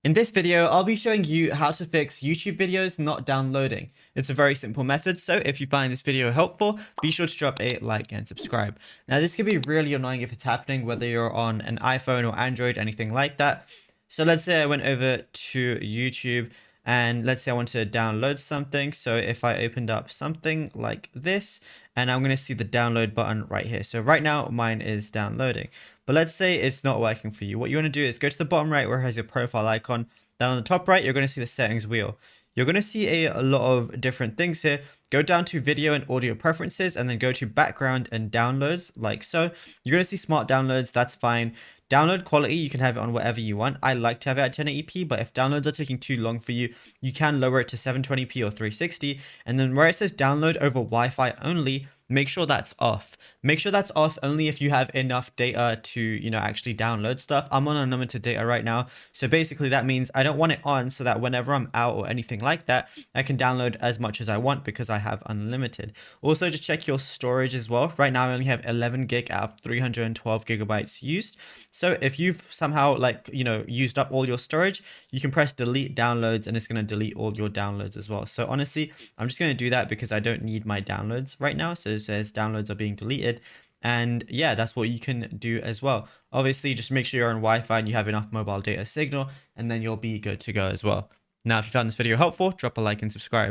In this video, I'll be showing you how to fix YouTube videos not downloading. It's a very simple method, so if you find this video helpful, be sure to drop a like and subscribe. Now, this can be really annoying if it's happening, whether you're on an iPhone or Android, anything like that. So let's say I went over to YouTube and let's say I want to download something. So if I opened up something like this, and I'm going to see the download button right here. So right now mine is downloading. But let's say it's not working for you. What you want to do is go to the bottom right where it has your profile icon. Then on the top right, you're going to see the settings wheel. You're going to see a lot of different things here. Go down to video and audio preferences and then go to background and downloads like so. You're going to see smart downloads. That's fine. Download quality, you can have it on whatever you want. I like to have it at 1080p, but if downloads are taking too long for you, you can lower it to 720p or 360. And then where it says download over Wi-Fi only, make sure that's off. Make sure that's off only if you have enough data to, actually download stuff. I'm on unlimited data right now. So basically that means I don't want it on so that whenever I'm out or anything like that, I can download as much as I want because I have unlimited. Also, just check your storage as well. Right now I only have 11 gig out of 312 gigabytes used. So if you've somehow used up all your storage, you can press delete downloads and it's going to delete all your downloads as well. So honestly, I'm just going to do that because I don't need my downloads right now. So it says downloads are being deleted. And yeah, that's what you can do as well. Obviously, just make sure you're on Wi-Fi and you have enough mobile data signal, and then you'll be good to go as well. Now, if you found this video helpful, drop a like and subscribe.